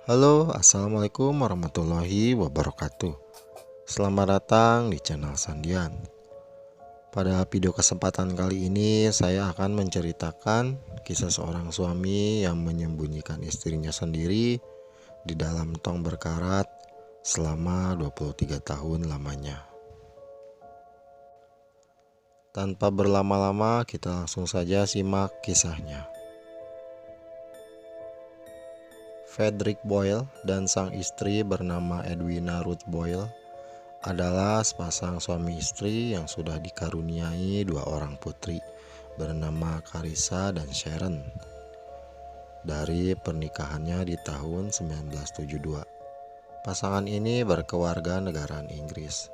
Halo, assalamualaikum warahmatullahi wabarakatuh. Selamat datang di channel Sandian. Pada video kesempatan kali ini, saya akan menceritakan kisah seorang suami yang menyembunyikan istrinya sendiri di dalam tong berkarat selama 23 tahun lamanya. Tanpa berlama-lama, kita langsung saja simak kisahnya. Frederick Boyle dan sang istri bernama Edwina Ruth Boyle adalah sepasang suami istri yang sudah dikaruniai dua orang putri bernama Carissa dan Sharon dari pernikahannya di tahun 1972. Pasangan ini berkeluarga negaraan Inggris.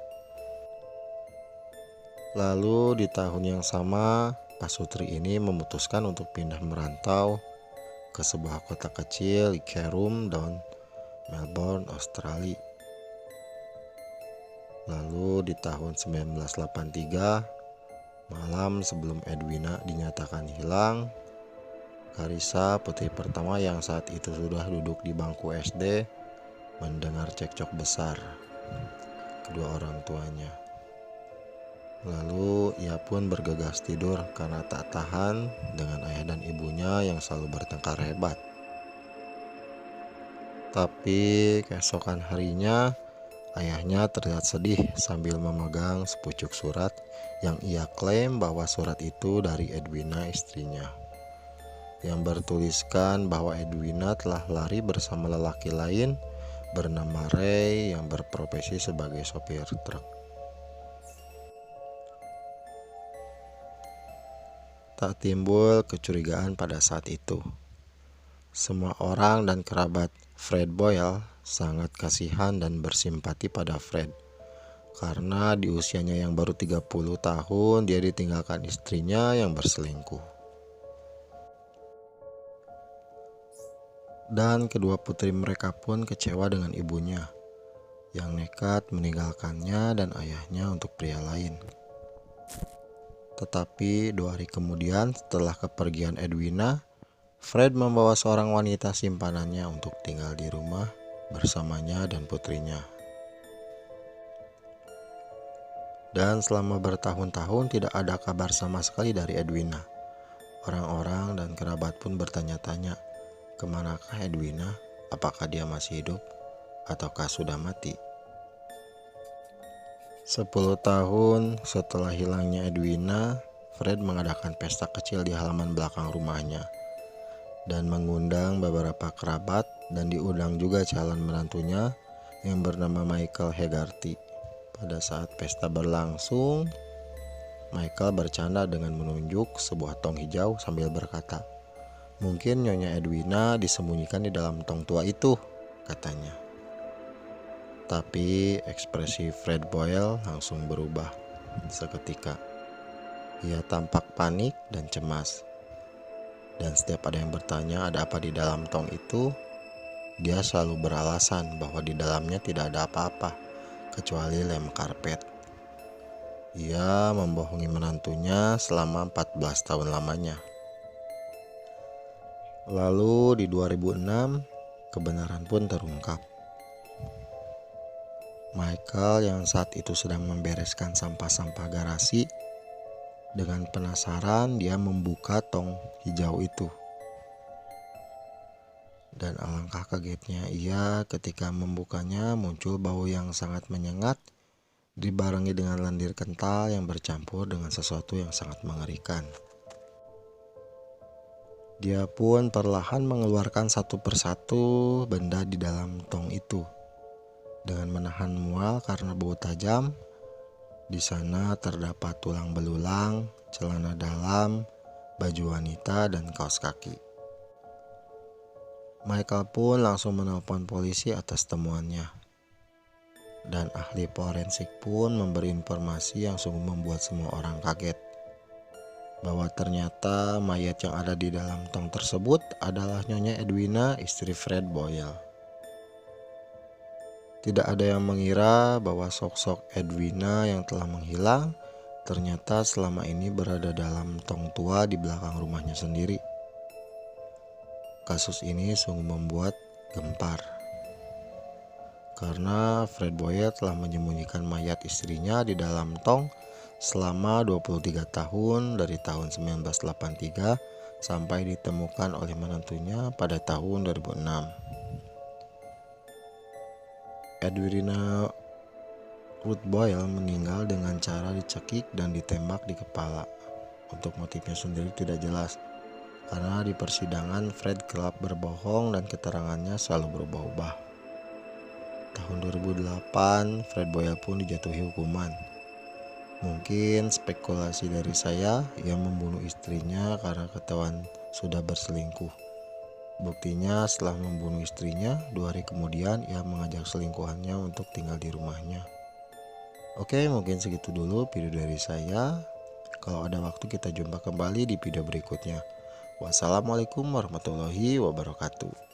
Lalu di tahun yang sama, pasutri ini memutuskan untuk pindah merantau ke sebuah kota kecil di Carrum Down, Melbourne, Australia. Lalu di tahun 1983, malam sebelum Edwina dinyatakan hilang, Carissa, putri pertama yang saat itu sudah duduk di bangku SD, mendengar cekcok besar kedua orang tuanya. Lalu ia pun bergegas tidur karena tak tahan dengan ayah dan ibunya yang selalu bertengkar hebat. Tapi keesokan harinya, ayahnya terlihat sedih sambil memegang sepucuk surat yang ia klaim bahwa surat itu dari Edwina istrinya, yang bertuliskan bahwa Edwina telah lari bersama lelaki lain bernama Ray yang berprofesi sebagai sopir truk. Tak timbul kecurigaan pada saat itu. Semua orang dan kerabat Fred Boyle sangat kasihan dan bersimpati pada Fred, karena di usianya yang baru 30 tahun dia ditinggalkan istrinya yang berselingkuh. Dan kedua putri mereka pun kecewa dengan ibunya yang nekat meninggalkannya dan ayahnya untuk pria lain. Tetapi 2 hari kemudian setelah kepergian Edwina, Fred membawa seorang wanita simpanannya untuk tinggal di rumah bersamanya dan putrinya. Dan selama bertahun-tahun tidak ada kabar sama sekali dari Edwina. Orang-orang dan kerabat pun bertanya-tanya, kemanakah Edwina? Apakah dia masih hidup ataukah sudah mati? 10 tahun setelah hilangnya Edwina, Fred mengadakan pesta kecil di halaman belakang rumahnya dan mengundang beberapa kerabat, dan diundang juga calon menantunya yang bernama Michael Hegarty. Pada saat pesta berlangsung, Michael bercanda dengan menunjuk sebuah tong hijau sambil berkata, "Mungkin Nyonya Edwina disembunyikan di dalam tong tua itu," katanya. Tapi ekspresi Fred Boyle langsung berubah seketika. Ia tampak panik dan cemas. Dan setiap ada yang bertanya ada apa di dalam tong itu, dia selalu beralasan bahwa di dalamnya tidak ada apa-apa kecuali lem karpet. Ia membohongi menantunya selama 14 tahun lamanya. Lalu di 2006, kebenaran pun terungkap. Michael yang saat itu sedang membereskan sampah-sampah garasi, dengan penasaran dia membuka tong hijau itu. Dan alangkah kagetnya ia ketika membukanya muncul bau yang sangat menyengat dibarengi dengan lendir kental yang bercampur dengan sesuatu yang sangat mengerikan. Dia pun perlahan mengeluarkan satu persatu benda di dalam tong itu. Dengan menahan mual karena bau tajam, di sana terdapat tulang belulang, celana dalam, baju wanita, dan kaos kaki. Michael pun langsung menelpon polisi atas temuannya. Dan ahli forensik pun memberi informasi yang sungguh membuat semua orang kaget, bahwa ternyata mayat yang ada di dalam tong tersebut adalah Nyonya Edwina, istri Fred Boyle. Tidak ada yang mengira bahwa sosok Edwina yang telah menghilang ternyata selama ini berada dalam tong tua di belakang rumahnya sendiri. Kasus ini sungguh membuat gempar karena Fred Boyle telah menyembunyikan mayat istrinya di dalam tong selama 23 tahun dari tahun 1983 sampai ditemukan oleh menantunya pada tahun 2006. Edwina Ruth Boyle meninggal dengan cara dicekik dan ditembak di kepala. Untuk motifnya sendiri tidak jelas, karena di persidangan Fred kerap berbohong dan keterangannya selalu berubah-ubah. Tahun 2008, Fred Boyle pun dijatuhi hukuman. Mungkin spekulasi dari saya, ia membunuh istrinya karena ketahuan sudah berselingkuh. Buktinya setelah membunuh istrinya, 2 hari kemudian ia mengajak selingkuhannya untuk tinggal di rumahnya. Oke, mungkin segitu dulu video dari saya. Kalau ada waktu kita jumpa kembali di video berikutnya. Wassalamualaikum warahmatullahi wabarakatuh.